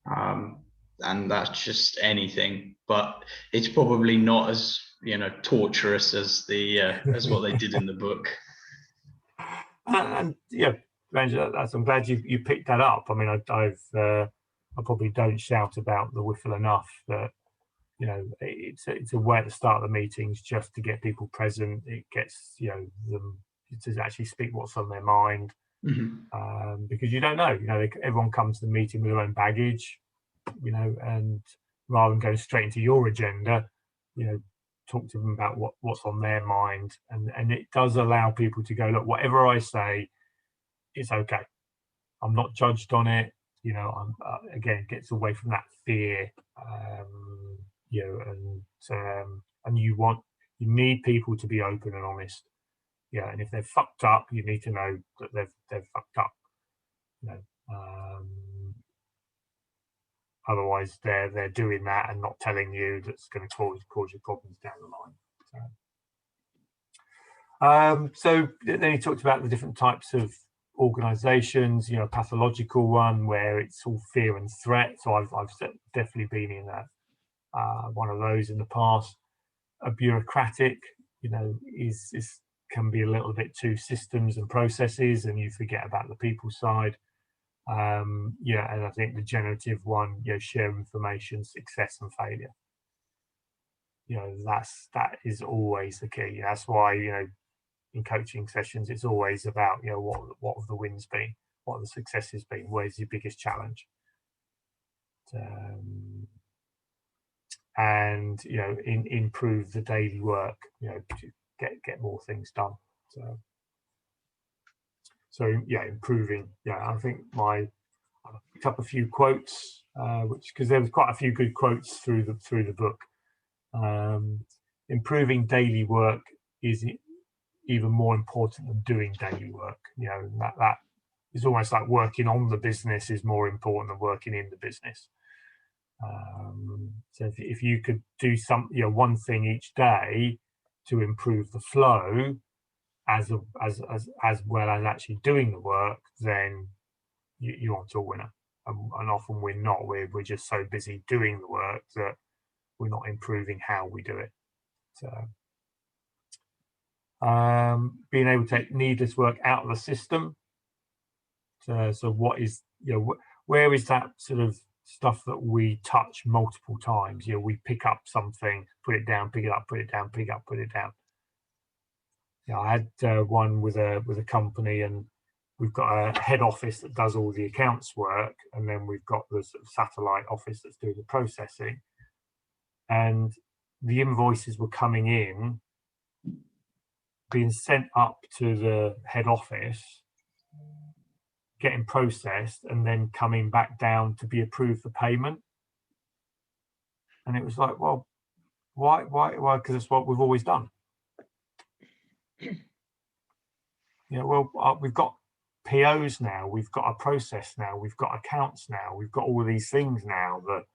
and that's just anything, but it's probably not as torturous as as what they did in the book. And I'm glad you picked that up. I mean, I probably don't shout about the whiffle enough, that it's a way to start the meetings just to get people present. It gets them to actually speak what's on their mind, because you don't know. Everyone comes to the meeting with their own baggage, and rather than going straight into your agenda, talk to them about what's on their mind, and it does allow people to go, look, whatever I say, it's okay. I'm not judged on it. I'm again, gets away from that fear, and you need people to be open and honest. And if they're fucked up, you need to know that they've fucked up. Otherwise, they're doing that and not telling you. That's going to cause you problems down the line. So then he talked about the different types of organisations. A pathological one where it's all fear and threat. So I've definitely been in one of those in the past. A bureaucratic, can be a little bit too systems and processes, and you forget about the people side. And I think the generative one, share information, success and failure. That is always the key. That's why in coaching sessions it's always about what have the wins been, what have the successes been, where's your biggest challenge, and improve the daily work, to get more things done. So improving. I think I picked up a few quotes, because there was quite a few good quotes through the book. Improving daily work is even more important than doing daily work. That is almost like working on the business is more important than working in the business. So if you could do one thing each day to improve the flow, as well as actually doing the work, then you're onto a winner. And often we're not. We're just so busy doing the work that we're not improving how we do it. So being able to take needless work out of the system. So what is where is that sort of stuff that we touch multiple times? We pick up something, put it down, pick it up, put it down, pick it up, put it down. I had one with a company, and we've got a head office that does all the accounts work, and then we've got the sort of satellite office that's doing the processing. And the invoices were coming in, being sent up to the head office, getting processed, and then coming back down to be approved for payment. And it was like, well, why? Because it's what we've always done. We've got POs now, we've got a process now, we've got accounts now, we've got all these things now that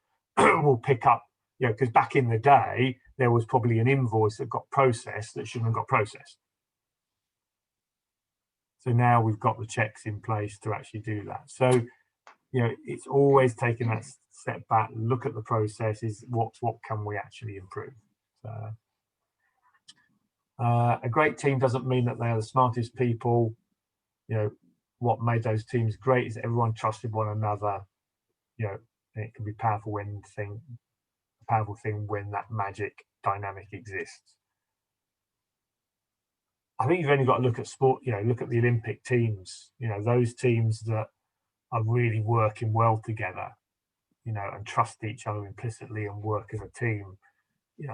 will pick up, because back in the day, there was probably an invoice that got processed that shouldn't have got processed. So now we've got the checks in place to actually do that. So, it's always taking that step back, look at the processes, what can we actually improve? So, a great team doesn't mean that they are the smartest people. What made those teams great is everyone trusted one another. And it can be a powerful thing when that magic dynamic exists. I think you've only got to look at sport, look at the Olympic teams, those teams that are really working well together, and trust each other implicitly and work as a team,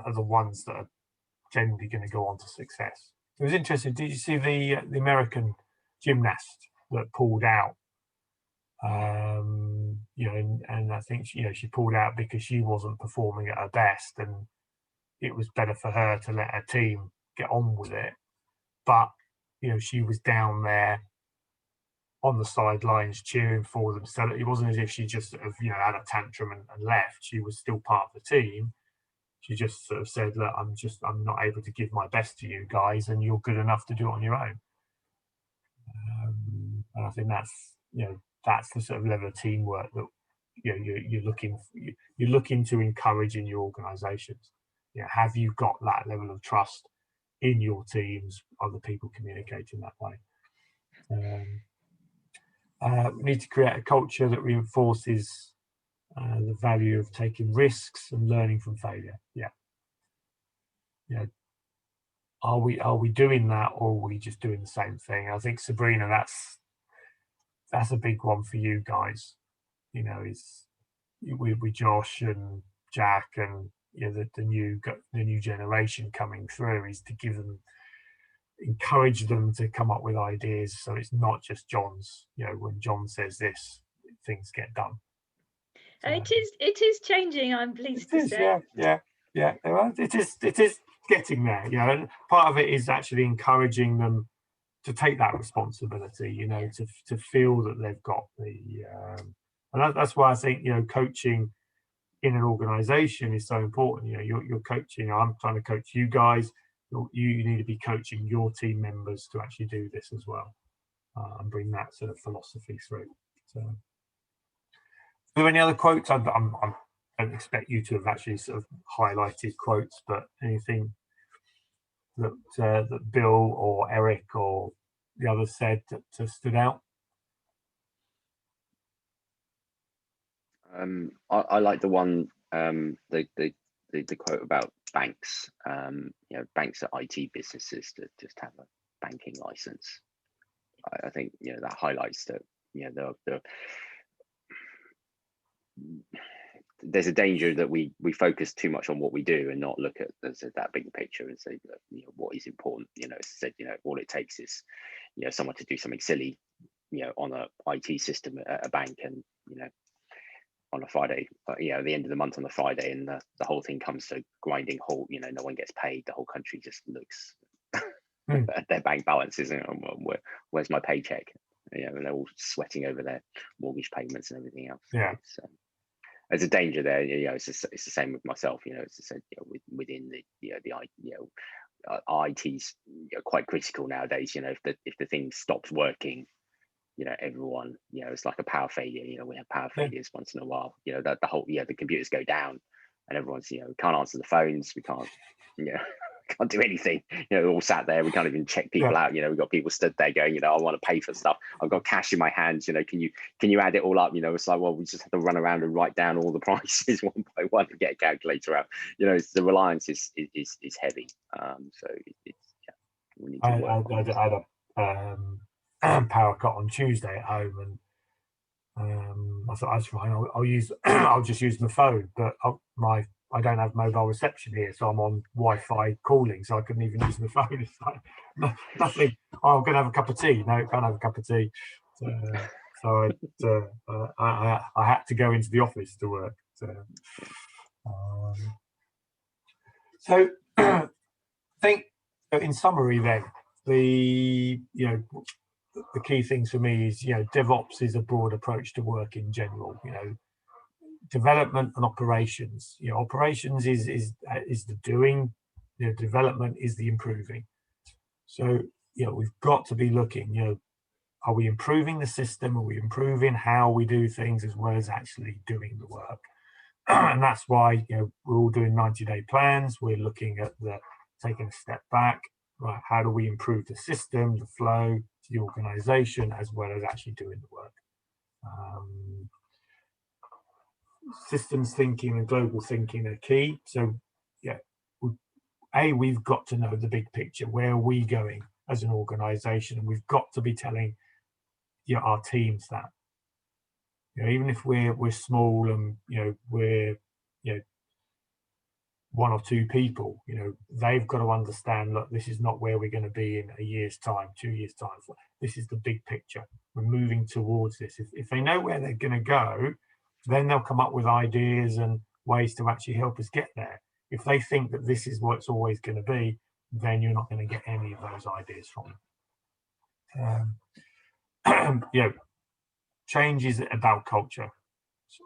are the ones that are generally going to go on to success. It was interesting. Did you see the American gymnast that pulled out? And I think she pulled out because she wasn't performing at her best, and it was better for her to let her team get on with it. But she was down there on the sidelines cheering for them. So it wasn't as if she just sort of had a tantrum and left. She was still part of the team. She just sort of said, look, I'm not able to give my best to you guys, and you're good enough to do it on your own. And I think that's the sort of level of teamwork that you're looking to encourage in your organisations. Have you got that level of trust in your teams? Are the people communicating that way? We need to create a culture that reinforces the value of taking risks and learning from failure. Are we doing that, or are we just doing the same thing? I think, Sabrina, that's a big one for you guys. Is with Josh and Jack and the new generation coming through, is to encourage them to come up with ideas, so it's not just John's. When John says this, things get done. So, it is changing, I'm pleased to say. Yeah. It is getting there. And part of it is actually encouraging them to take that responsibility. To feel that they've got the and that's why I think coaching in an organisation is so important. You're coaching. I'm trying to coach you guys. You need to be coaching your team members to actually do this as well, and bring that sort of philosophy through. So, are there any other quotes? I don't expect you to have actually sort of highlighted quotes, but anything that Bill or Eric or the others said that stood out? I like the one, the quote about banks. Banks are IT businesses that just have a banking license. I think that highlights that there's a danger that we focus too much on what we do and not look at that big picture and say what is important. As I said, all it takes is someone to do something silly on a IT system at a bank, and on a Friday, at the end of the month on a Friday, and the whole thing comes to grinding halt. No one gets paid. The whole country just looks at their bank balances and where's my paycheck? And they're all sweating over their mortgage payments and everything else. Yeah. There's a danger there. It's the same with myself. As I said, within the IT's quite critical nowadays. If the thing stops working, everyone, it's like a power failure. We have power failures once in a while. That the whole the computers go down, and everyone's we can't answer the phones. We can't can't do anything. All sat there. We can't even check people out. We've got people stood there going, I want to pay for stuff. I've got cash in my hands. Can you add it all up? It's like, well, we just have to run around and write down all the prices one by one and get a calculator out. The reliance is heavy. So it's we need to work on. I had a power cut on Tuesday at home, and I thought that's fine. I'll use I'll just use my phone, but I don't have mobile reception here, so I'm on Wi-Fi calling, so I couldn't even use my phone. It's like nothing. Oh, I'm gonna have a cup of tea. No, can't have a cup of tea. So I had to go into the office to work. So I think, in summary, then the key things for me is DevOps is a broad approach to work in general. Development and operations. Operations is the doing. Development is the improving. So we've got to be looking. Are we improving the system? Are we improving how we do things as well as actually doing the work? And that's why we're all doing 90-day plans. We're looking at taking a step back. Right? How do we improve the system, the flow, the organization, as well as actually doing the work? Systems thinking and global thinking are key. So we've got to know the big picture. Where are we going as an organization? And we've got to be telling our teams that. Even if we're small and we're one or two people, they've got to understand, look, this is not where we're going to be in a year's time, 2 years time. This is the big picture. We're moving towards this. If they know where they're going to go, then they'll come up with ideas and ways to actually help us get there. If they think that this is what it's always going to be, then you're not going to get any of those ideas from them. Change is about culture. It's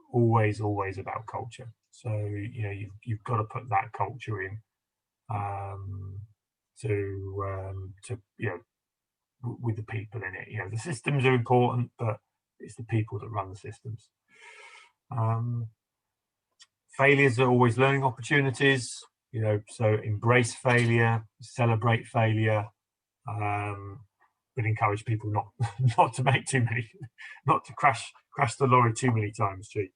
always about culture. So you've got to put that culture in with the people in it. The systems are important, but it's the people that run the systems. Failures are always learning opportunities. So embrace failure, celebrate failure. But encourage people not to make too many, not to crash the lorry too many times, G.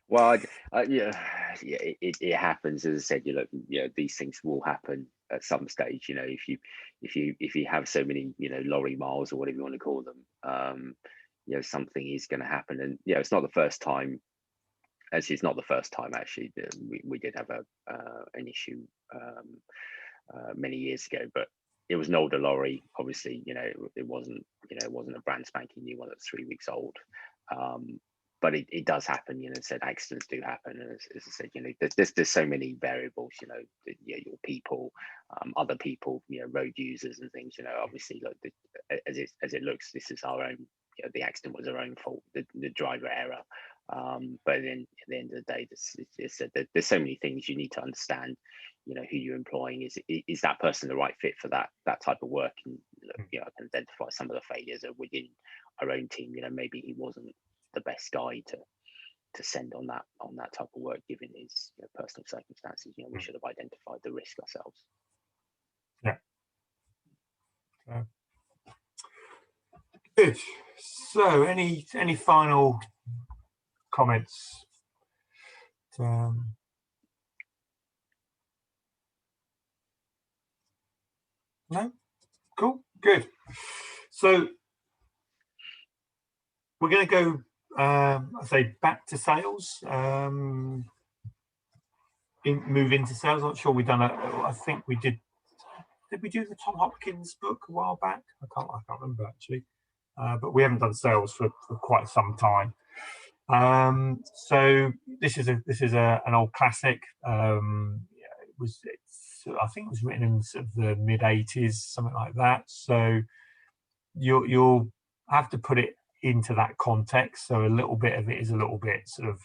Well, it happens. As I said, these things will happen at some stage. If you have so many, lorry miles or whatever you want to call them, something is going to happen. And it's not the first time. Actually, it's not the first time. Actually, we did have an issue many years ago, but it was an older lorry. Obviously, it wasn't a brand spanking new one that's 3 weeks old. But it does happen. Said accidents do happen, and as I said, there's so many variables. Your people, other people, road users and things. Obviously, as it looks, this is our own. The accident was our own fault, the driver error. But then at the end of the day, there's so many things you need to understand. Who you're employing, is that person the right fit for that type of work? And I can identify some of the failures are within our own team. Maybe he wasn't the best guy to send on that type of work given his personal circumstances. We should have identified the risk ourselves. Yeah. Good. So, any final comments? No? Cool. Good. So we're going to go, I say, back to sales. Move into sales. I'm not sure we've done it. I think we did. Did we do the Tom Hopkins book a while back? I can't remember actually. But we haven't done sales for quite some time. So this is an old classic. I think it was written in sort of the mid-80s, something like that. So you'll have to put it into that context. So a little bit of it is a little bit sort of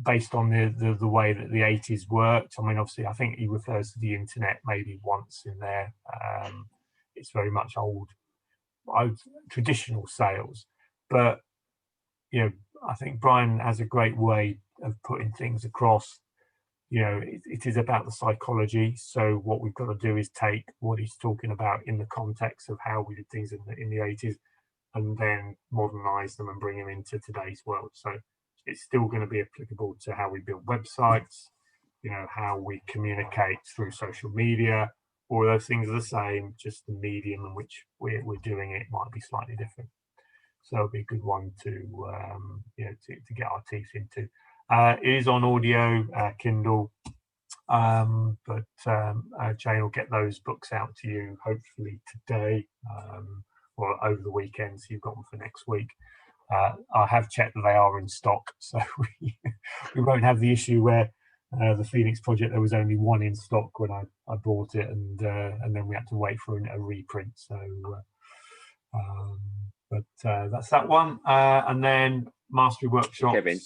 based on the way that the 80s worked. I mean, obviously, I think he refers to the internet maybe once in there. It's very much old traditional sales, but I think Brian has a great way of putting things across. It is about the psychology. So what we've got to do is take what he's talking about in the context of how we did things in the 80s, and then modernize them and bring them into today's world. So it's still going to be applicable to how we build websites, you know, how we communicate through social media. All those things are the same, just the medium in which we're doing it might be slightly different. So it'll be a good one to you know, to get our teeth into. It is on audio, Kindle, but Jane will get those books out to you hopefully today or over the weekend, so you've got them for next week. I have checked that they are in stock, so we won't have the issue where the Phoenix project, there was only one in stock when I bought it, and then we had to wait for a reprint. So but that's that one. And then Mastery Workshops. Kevin.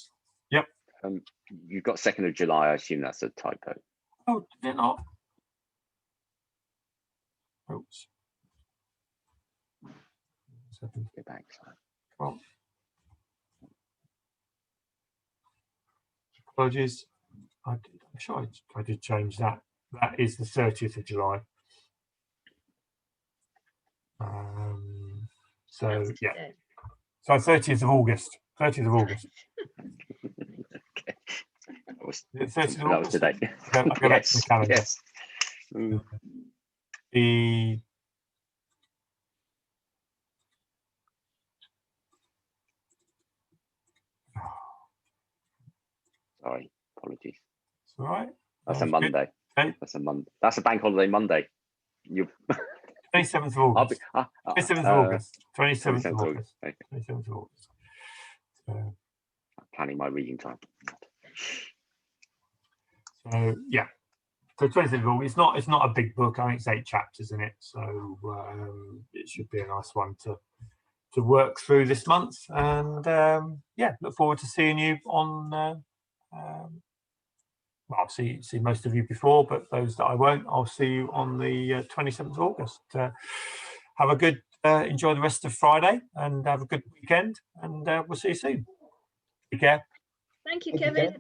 Yep. You've got 2nd of July. I assume that's a typo. Oh, did it not? Oops. Go back. Well, apologies. I'm sure I did change that. That is the 30th of July. So yeah. So 30th of August. 30th of August. Okay. That was 30th of August. today. I'll go back to the calendar. Yes. The Sorry, apologies. It's all right. That's a Monday. Okay. That's a Monday. That's a bank holiday Monday. You 27th of August. 27th of August. 27th of August. Okay. 27th of August. So, Planning my reading time. so yeah. So 27th of August. It's not a big book. I think it's 8 chapters in it. So it should be a nice one to work through this month. And yeah, look forward to seeing you on well, I'll see most of you before, but those that I won't, I'll see you on the 27th of August. Have a good, enjoy the rest of Friday, and have a good weekend, and we'll see you soon. Take care. Thank you, Kevin.